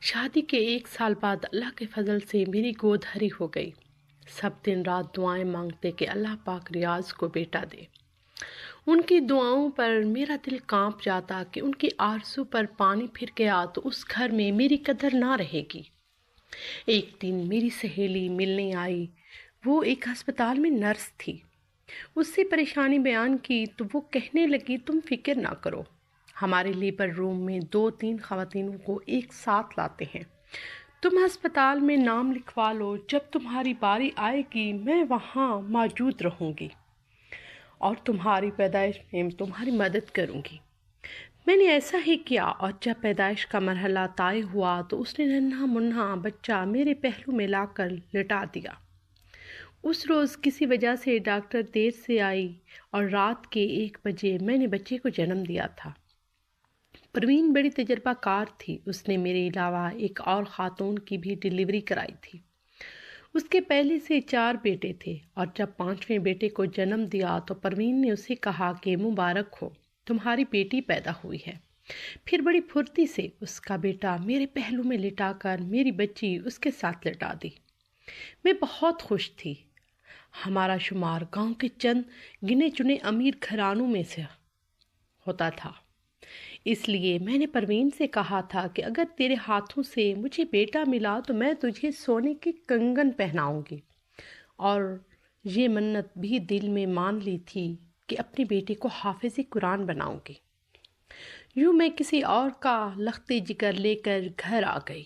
شادی کے 1 سال بعد اللہ کے فضل سے میری گود ہری ہو گئی۔ سب دن رات دعائیں مانگتے کہ اللہ پاک ریاض کو بیٹا دے۔ ان کی دعاؤں پر میرا دل کانپ جاتا کہ ان کی آرزو پر پانی پھر گیا تو اس گھر میں میری قدر نہ رہے گی۔ ایک دن میری سہیلی ملنے آئی۔ وہ ایک ہسپتال میں نرس تھی۔ اس سے پریشانی بیان کی تو وہ کہنے لگی، تم فکر نہ کرو، ہمارے لیبر روم میں 2-3 خواتینوں کو ایک ساتھ لاتے ہیں، تم ہسپتال میں نام لکھوا لو، جب تمہاری باری آئے گی میں وہاں موجود رہوں گی اور تمہاری پیدائش میں تمہاری مدد کروں گی۔ میں نے ایسا ہی کیا اور جب پیدائش کا مرحلہ طے ہوا تو اس نے ننھا منھا بچہ میرے پہلو میں لا کر لٹا دیا۔ اس روز کسی وجہ سے ڈاکٹر دیر سے آئی اور رات کے 1 بجے میں نے بچے کو جنم دیا تھا۔ پروین بڑی تجربہ کار تھی۔ اس نے میرے علاوہ ایک اور خاتون کی بھی ڈلیوری کرائی تھی۔ اس کے پہلے سے 4 بیٹے تھے اور جب 5ویں بیٹے کو جنم دیا تو پروین نے اسے کہا کہ مبارک ہو، تمہاری بیٹی پیدا ہوئی ہے۔ پھر بڑی پھرتی سے اس کا بیٹا میرے پہلو میں لٹا کر میری بچی اس کے ساتھ لٹا دی۔ میں بہت خوش تھی۔ ہمارا شمار گاؤں کے چند گنے چنے امیر گھرانوں میں سے ہوتا تھا، اس لیے میں نے پروین سے کہا تھا کہ اگر تیرے ہاتھوں سے مجھے بیٹا ملا تو میں تجھے سونے کے کنگن پہناؤں گی، اور یہ منت بھی دل میں مان لی تھی کہ اپنی بیٹی کو حافظ قرآن بناؤں گی۔ یوں میں کسی اور کا لخت جگر لے کر گھر آ گئی۔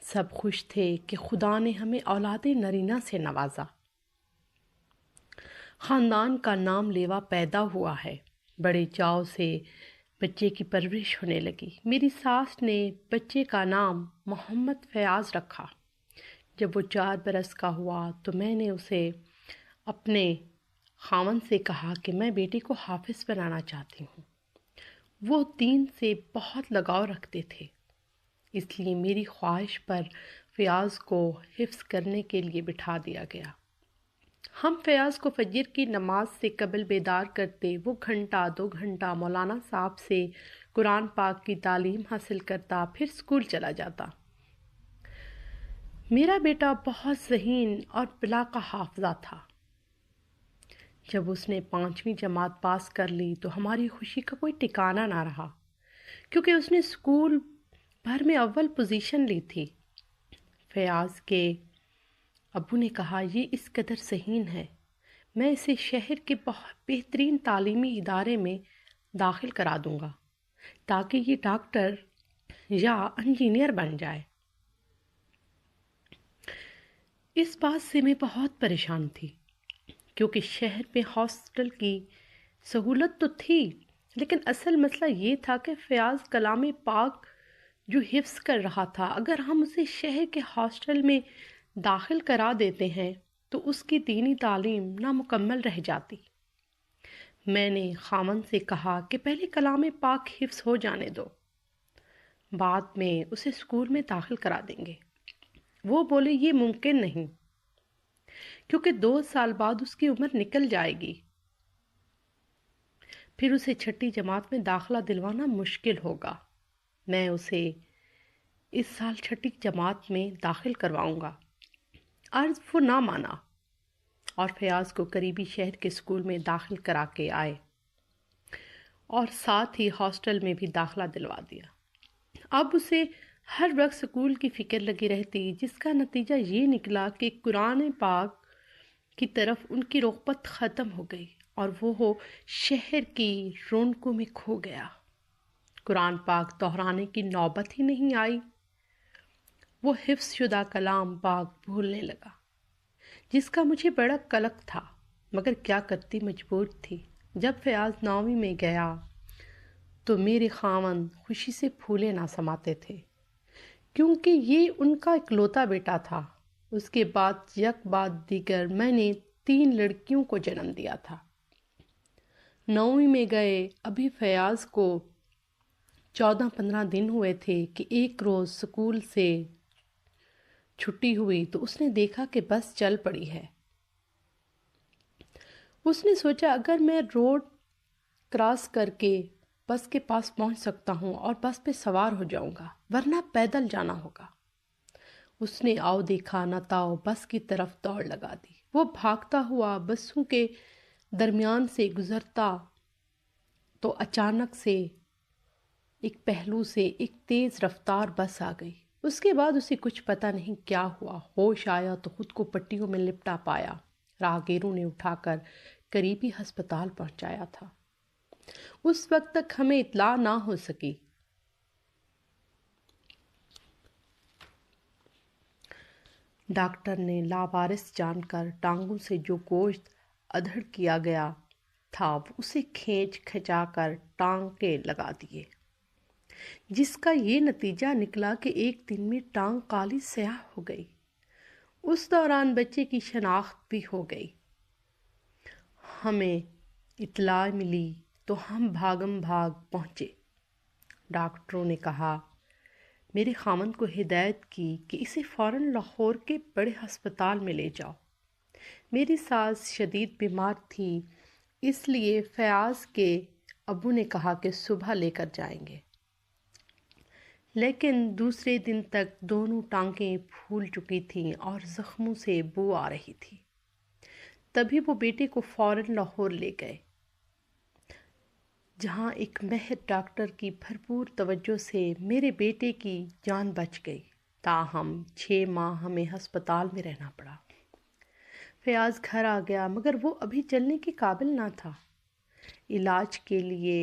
سب خوش تھے کہ خدا نے ہمیں اولاد نرینہ سے نوازا۔ خاندان کا نام لیوا پیدا ہوا ہے۔ بڑے چاؤ سے بچے کی پرورش ہونے لگی۔ میری ساس نے بچے کا نام محمد فیاض رکھا۔ جب وہ 4 برس کا ہوا تو میں نے اسے اپنے خاوند سے کہا کہ میں بیٹی کو حافظ بنانا چاہتی ہوں۔ وہ دین سے بہت لگاؤ رکھتے تھے، اس لیے میری خواہش پر فیاض کو حفظ کرنے کے لیے بٹھا دیا گیا۔ ہم فیاض کو فجر کی نماز سے قبل بیدار کرتے، وہ 1-2 گھنٹہ مولانا صاحب سے قرآن پاک کی تعلیم حاصل کرتا، پھر اسکول چلا جاتا۔ میرا بیٹا بہت ذہین اور بلاغہ حافظہ تھا۔ جب اس نے 5ویں جماعت پاس کر لی تو ہماری خوشی کا کوئی ٹھکانہ نہ رہا، کیونکہ اس نے اسکول بھر میں اول پوزیشن لی تھی۔ فیاض کے ابو نے کہا، یہ اس قدر ذہین ہے، میں اسے شہر کے بہت بہترین تعلیمی ادارے میں داخل کرا دوں گا تاکہ یہ ڈاکٹر یا انجینئر بن جائے۔ اس بات سے میں بہت پریشان تھی، کیونکہ شہر میں ہاسٹل کی سہولت تو تھی، لیکن اصل مسئلہ یہ تھا کہ فیاض کلام پاک جو حفظ کر رہا تھا، اگر ہم اسے شہر کے ہاسٹل میں داخل کرا دیتے ہیں تو اس کی دینی تعلیم نامکمل رہ جاتی۔ میں نے خاوند سے کہا کہ پہلے کلام پاک حفظ ہو جانے دو، بعد میں اسے اسکول میں داخل کرا دیں گے۔ وہ بولے، یہ ممکن نہیں، کیونکہ 2 سال بعد اس کی عمر نکل جائے گی، پھر اسے 6ٹھی جماعت میں داخلہ دلوانا مشکل ہوگا۔ میں اسے اس سال 6ٹھی جماعت میں داخل کرواؤں گا۔ عرض وہ نہ مانا اور فیاض کو قریبی شہر کے اسکول میں داخل کرا کے آئے اور ساتھ ہی ہاسٹل میں بھی داخلہ دلوا دیا۔ اب اسے ہر وقت اسکول کی فکر لگی رہتی، جس کا نتیجہ یہ نکلا کہ قرآن پاک کی طرف ان کی رغبت ختم ہو گئی اور وہ شہر کی رونقوں میں کھو گیا۔ قرآن پاک دہرانے کی نوبت ہی نہیں آئی۔ وہ حفظ شدہ کلام پاک بھولنے لگا، جس کا مجھے بڑا قلق تھا، مگر کیا کرتی، مجبور تھی۔ جب فیاض 9ویں میں گیا تو میرے خاوند خوشی سے پھولے نہ سماتے تھے، کیونکہ یہ ان کا اکلوتا بیٹا تھا۔ اس کے بعد یک بعد دیگر میں نے 3 لڑکیوں کو جنم دیا تھا۔ 9ویں میں گئے، ابھی فیاض کو 14-15 دن ہوئے تھے کہ ایک روز اسکول سے چھٹی ہوئی تو اس نے دیکھا کہ بس چل پڑی ہے۔ اس نے سوچا، اگر میں روڈ کراس کر کے بس کے پاس پہنچ سکتا ہوں اور بس پہ سوار ہو جاؤں گا، ورنہ پیدل جانا ہوگا۔ اس نے آؤ دیکھا نہ تاؤ بس کی طرف دوڑ لگا دی۔ وہ بھاگتا ہوا بسوں کے درمیان سے گزرتا تو اچانک سے ایک پہلو سے ایک تیز رفتار بس آ گئی۔ اس کے بعد اسے کچھ پتہ نہیں کیا ہوا، ہوش آیا تو خود کو پٹیوں میں لپٹا پایا۔ راہگیروں نے اٹھا کر قریبی ہسپتال پہنچایا تھا۔ اس وقت تک ہمیں اطلاع نہ ہو سکی۔ ڈاکٹر نے لاوارث جان کر ٹانگوں سے جو گوشت ادھڑ کیا گیا تھا اسے کھینچ کھچا کر ٹانکے لگا دیے، جس کا یہ نتیجہ نکلا کہ ایک دن میں ٹانگ کالی سیاہ ہو گئی۔ اس دوران بچے کی شناخت بھی ہو گئی۔ ہمیں اطلاع ملی تو ہم بھاگم بھاگ پہنچے۔ ڈاکٹروں نے کہا، میرے خامند کو ہدایت کی کہ اسے فوراً لاہور کے بڑے ہسپتال میں لے جاؤ۔ میری ساس شدید بیمار تھی، اس لیے فیاض کے ابو نے کہا کہ صبح لے کر جائیں گے، لیکن دوسرے دن تک دونوں ٹانکیں پھول چکی تھیں اور زخموں سے بو آ رہی تھی۔ تبھی وہ بیٹے کو فوراً لاہور لے گئے، جہاں ایک ماہر ڈاکٹر کی بھرپور توجہ سے میرے بیٹے کی جان بچ گئی۔ تاہم 6 ماہ ہمیں ہسپتال میں رہنا پڑا۔ فیاض گھر آ گیا مگر وہ ابھی چلنے کے قابل نہ تھا۔ علاج کے لیے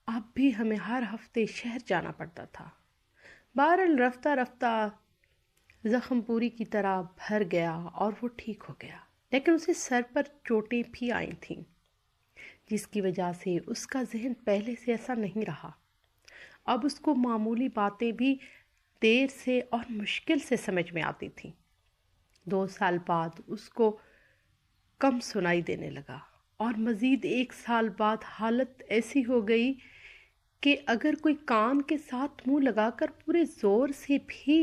اب بھی ہمیں ہر ہفتے شہر جانا پڑتا تھا۔ بہرحال رفتہ رفتہ زخم پوری کی طرح بھر گیا اور وہ ٹھیک ہو گیا، لیکن اسے سر پر چوٹیں بھی آئی تھیں، جس کی وجہ سے اس کا ذہن پہلے سے ایسا نہیں رہا۔ اب اس کو معمولی باتیں بھی دیر سے اور مشکل سے سمجھ میں آتی تھیں۔ 2 سال بعد اس کو کم سنائی دینے لگا اور مزید 1 سال بعد حالت ایسی ہو گئی کہ اگر کوئی کان کے ساتھ منہ لگا کر پورے زور سے بھی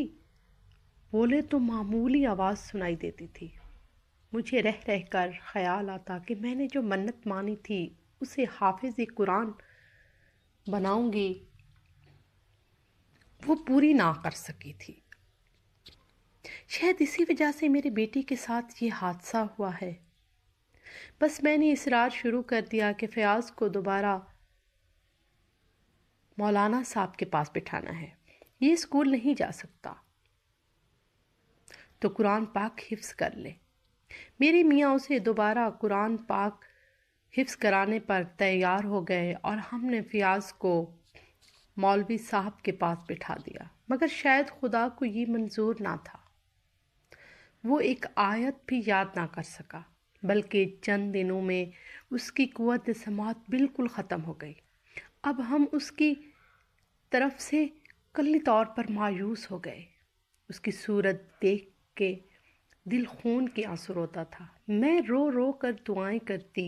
بولے تو معمولی آواز سنائی دیتی تھی۔ مجھے رہ رہ کر خیال آتا کہ میں نے جو منت مانی تھی اسے حافظ قرآن بناؤں گی، وہ پوری نہ کر سکی تھی۔ شاید اسی وجہ سے میرے بیٹے کے ساتھ یہ حادثہ ہوا ہے۔ بس میں نے اصرار شروع کر دیا کہ فیاض کو دوبارہ مولانا صاحب کے پاس بٹھانا ہے، یہ اسکول نہیں جا سکتا تو قرآن پاک حفظ کر لے۔ میرے میاں اسے دوبارہ قرآن پاک حفظ کرانے پر تیار ہو گئے اور ہم نے فیاض کو مولوی صاحب کے پاس بٹھا دیا، مگر شاید خدا کو یہ منظور نہ تھا۔ وہ ایک آیت بھی یاد نہ کر سکا، بلکہ چند دنوں میں اس کی قوت سماعت بالکل ختم ہو گئی۔ اب ہم اس کی طرف سے کلی طور پر مایوس ہو گئے۔ اس کی صورت دیکھ کے دل خون کے آنسو روتا تھا۔ میں رو رو کر دعائیں کرتی،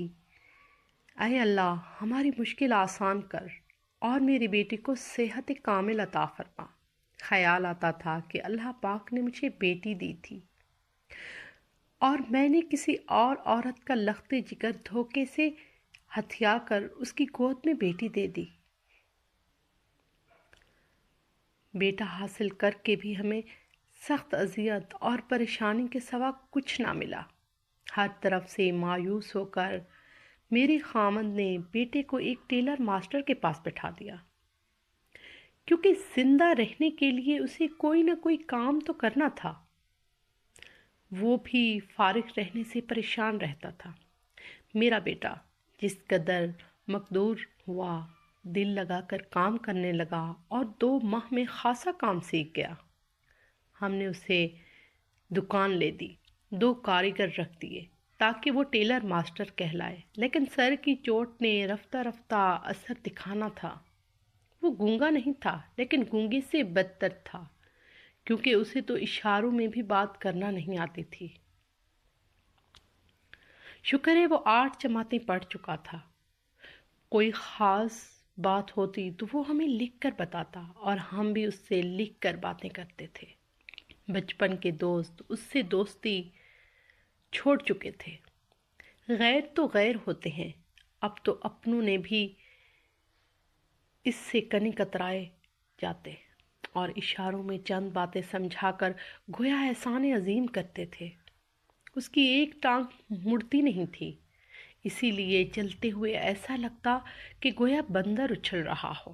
اے اللہ ہماری مشکل آسان کر اور میری بیٹی کو صحت کامل عطا فرما۔ خیال آتا تھا کہ اللہ پاک نے مجھے بیٹی دی تھی اور میں نے کسی اور عورت کا لخت جگر دھوکے سے ہتھیا کر اس کی گود میں بیٹی دے دی۔ بیٹا حاصل کر کے بھی ہمیں سخت اذیت اور پریشانی کے سوا کچھ نہ ملا۔ ہر طرف سے مایوس ہو کر میرے خامند نے بیٹے کو ایک ٹیلر ماسٹر کے پاس بٹھا دیا، کیونکہ زندہ رہنے کے لیے اسے کوئی نہ کوئی کام تو کرنا تھا۔ وہ بھی فارغ رہنے سے پریشان رہتا تھا۔ میرا بیٹا جس قدر مقدور ہوا دل لگا کر کام کرنے لگا اور 2 ماہ میں خاصا کام سیکھ گیا۔ ہم نے اسے دکان لے دی، 2 کاریگر رکھ دیے تاکہ وہ ٹیلر ماسٹر کہلائے، لیکن سر کی چوٹ نے رفتہ رفتہ اثر دکھانا تھا۔ وہ گونگا نہیں تھا، لیکن گونگے سے بدتر تھا، کیونکہ اسے تو اشاروں میں بھی بات کرنا نہیں آتی تھی۔ شکر ہے وہ 8 جماعتیں پڑھ چکا تھا۔ کوئی خاص بات ہوتی تو وہ ہمیں لکھ کر بتاتا اور ہم بھی اس سے لکھ کر باتیں کرتے تھے۔ بچپن کے دوست اس سے دوستی چھوڑ چکے تھے۔ غیر تو غیر ہوتے ہیں، اب تو اپنوں نے بھی اس سے کنی کترائے جاتے اور اشاروں میں چند باتیں سمجھا کر گویا احسان عظیم کرتے تھے۔ اس کی ایک ٹانگ مڑتی نہیں تھی، اسی لیے چلتے ہوئے ایسا لگتا کہ گویا بندر اچھل رہا ہو۔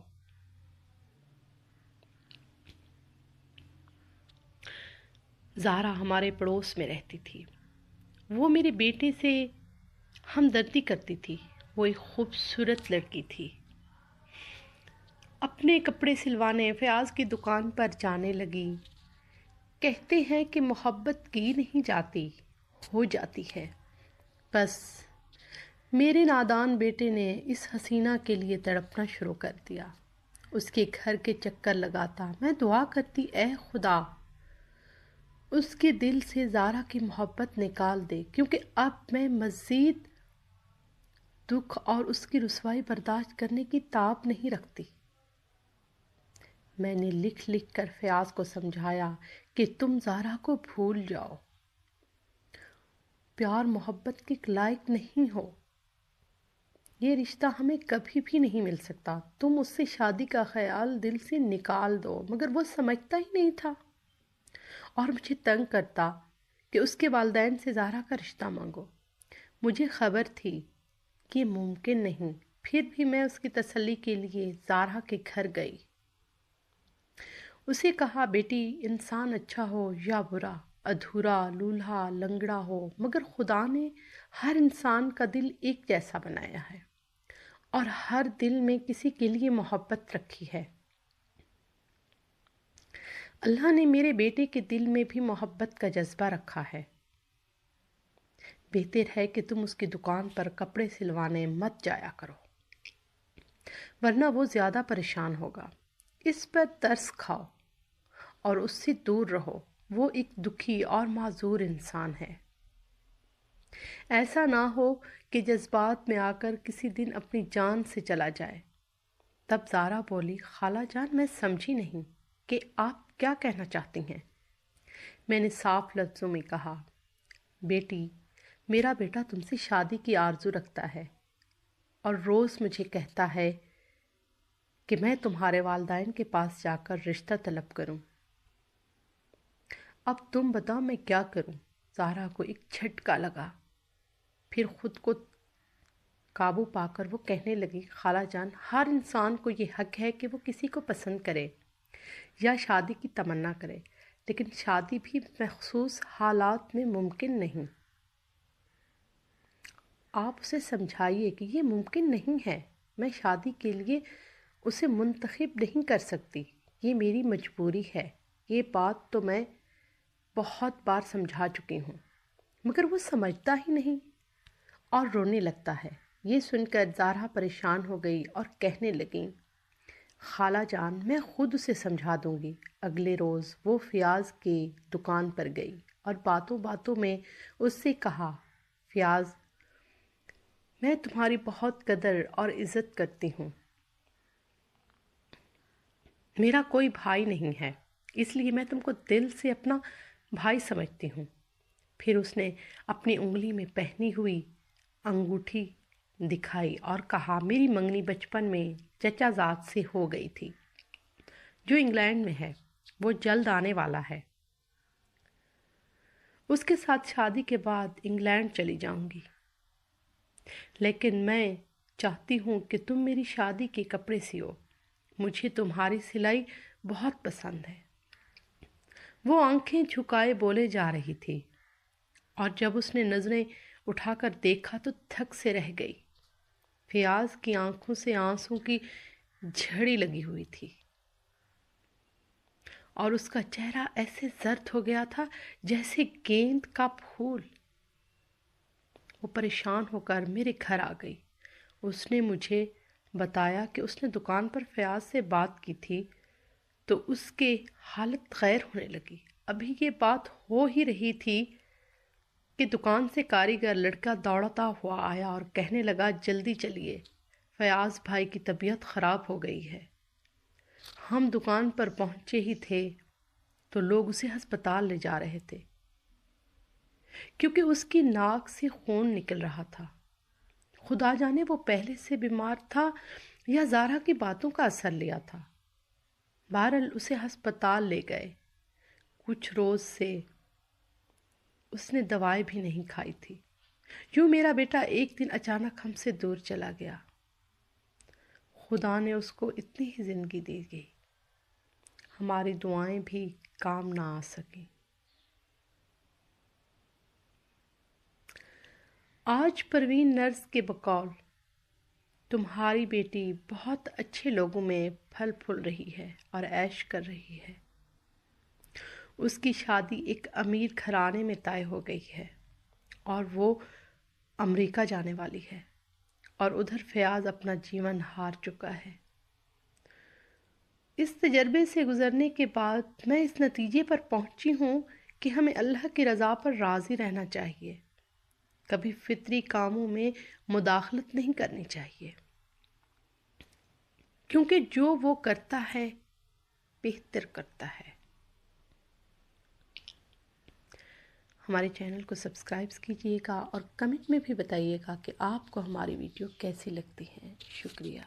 زہرا ہمارے پڑوس میں رہتی تھی۔ وہ میرے بیٹے سے ہمدردی کرتی تھی۔ وہ ایک خوبصورت لڑکی تھی۔ اپنے کپڑے سلوانے فیاض کی دکان پر جانے لگی۔ کہتے ہیں کہ محبت کی نہیں جاتی، ہو جاتی ہے۔ بس میرے نادان بیٹے نے اس حسینہ کے لیے تڑپنا شروع کر دیا۔ اس کے گھر کے چکر لگاتا، میں دعا کرتی اے خدا اس کے دل سے زہرا کی محبت نکال دے، کیونکہ اب میں مزید دکھ اور اس کی رسوائی برداشت کرنے کی تاب نہیں رکھتی۔ میں نے لکھ لکھ کر فیاض کو سمجھایا کہ تم زہرا کو بھول جاؤ، پیار محبت کے لائق نہیں ہو، یہ رشتہ ہمیں کبھی بھی نہیں مل سکتا، تم اس سے شادی کا خیال دل سے نکال دو۔ مگر وہ سمجھتا ہی نہیں تھا اور مجھے تنگ کرتا کہ اس کے والدین سے زہرا کا رشتہ مانگو۔ مجھے خبر تھی کہ یہ ممکن نہیں، پھر بھی میں اس کی تسلی کے لیے زہرا کے گھر گئی۔ اسے کہا بیٹی، انسان اچھا ہو یا برا، ادھورا، لولہا، لنگڑا ہو، مگر خدا نے ہر انسان کا دل ایک جیسا بنایا ہے اور ہر دل میں کسی کے لیے محبت رکھی ہے۔ اللہ نے میرے بیٹے کے دل میں بھی محبت کا جذبہ رکھا ہے۔ بہتر ہے کہ تم اس کی دکان پر کپڑے سلوانے مت جایا کرو، ورنہ وہ زیادہ پریشان ہوگا۔ اس پر ترس کھاؤ اور اس سے دور رہو، وہ ایک دکھی اور معذور انسان ہے۔ ایسا نہ ہو کہ جذبات میں آ کر کسی دن اپنی جان سے چلا جائے۔ تب زہرا بولی، خالہ جان میں سمجھی نہیں کہ آپ کیا کہنا چاہتی ہیں؟ میں نے صاف لفظوں میں کہا، بیٹی میرا بیٹا تم سے شادی کی آرزو رکھتا ہے اور روز مجھے کہتا ہے کہ میں تمہارے والدین کے پاس جا کر رشتہ طلب کروں۔ اب تم بتاؤ میں کیا کروں؟ زہرا کو ایک جھٹکا لگا، پھر خود کو قابو پا کر وہ کہنے لگی، خالہ جان ہر انسان کو یہ حق ہے کہ وہ کسی کو پسند کرے یا شادی کی تمنا کرے، لیکن شادی بھی مخصوص حالات میں ممکن نہیں۔ آپ اسے سمجھائیے کہ یہ ممکن نہیں ہے، میں شادی کے لیے اسے منتخب نہیں کر سکتی، یہ میری مجبوری ہے۔ یہ بات تو میں بہت بار سمجھا چکی ہوں، مگر وہ سمجھتا ہی نہیں اور رونے لگتا ہے۔ یہ سن کر زہرا پریشان ہو گئی اور کہنے لگی، خالہ جان میں خود اسے سمجھا دوں گی۔ اگلے روز وہ فیاض کی دکان پر گئی اور باتوں باتوں میں اس سے کہا، فیاض میں تمہاری بہت قدر اور عزت کرتی ہوں، میرا کوئی بھائی نہیں ہے، اس لیے میں تم کو دل سے اپنا بھائی سمجھتی ہوں۔ پھر اس نے اپنی انگلی میں پہنی ہوئی انگوٹھی دکھائی اور کہا، میری منگنی بچپن میں چچا زاد سے ہو گئی تھی جو انگلینڈ میں ہے، وہ جلد آنے والا ہے، اس کے ساتھ شادی کے بعد انگلینڈ چلی جاؤں گی، لیکن میں چاہتی ہوں کہ تم میری شادی کے کپڑے سیو، مجھے تمہاری سلائی بہت پسند ہے۔ وہ آنکھیں جھکائے بولے جا رہی تھی اور جب اس نے نظریں اٹھا کر دیکھا تو تھک سے رہ گئی۔ فیاض کی آنکھوں سے آنسوں کی جھڑی لگی ہوئی تھی اور اس کا چہرہ ایسے زرد ہو گیا تھا جیسے گیند کا پھول۔ وہ پریشان ہو کر میرے گھر آ گئی۔ اس نے مجھے بتایا کہ اس نے دکان پر فیاض سے بات کی تھی تو اس کے حالت خیر ہونے لگی۔ ابھی یہ بات ہو ہی رہی تھی کہ دکان سے کاریگر لڑکا دوڑتا ہوا آیا اور کہنے لگا، جلدی چلیے، فیاض بھائی کی طبیعت خراب ہو گئی ہے۔ ہم دکان پر پہنچے ہی تھے تو لوگ اسے ہسپتال لے جا رہے تھے کیونکہ اس کی ناک سے خون نکل رہا تھا۔ خدا جانے وہ پہلے سے بیمار تھا یا زارا کی باتوں کا اثر لیا تھا۔ بہرحال اسے ہسپتال لے گئے۔ کچھ روز سے اس نے دوائیں بھی نہیں کھائی تھی۔ یوں میرا بیٹا ایک دن اچانک ہم سے دور چلا گیا۔ خدا نے اس کو اتنی ہی زندگی دی گئی، ہماری دعائیں بھی کام نہ آ سکیں۔ آج پروین نرس کے بقول تمہاری بیٹی بہت اچھے لوگوں میں پھل پھول رہی ہے اور عیش کر رہی ہے۔ اس کی شادی ایک امیر گھرانے میں طے ہو گئی ہے اور وہ امریکہ جانے والی ہے، اور ادھر فیاض اپنا جیون ہار چکا ہے۔ اس تجربے سے گزرنے کے بعد میں اس نتیجے پر پہنچی ہوں کہ ہمیں اللہ کی رضا پر راضی رہنا چاہیے، کبھی فطری کاموں میں مداخلت نہیں کرنی چاہیے، کیونکہ جو وہ کرتا ہے بہتر کرتا ہے۔ ہمارے چینل کو سبسکرائب کیجیے گا اور کمنٹ میں بھی بتائیے گا کہ آپ کو ہماری ویڈیو کیسی لگتی ہیں۔ شکریہ۔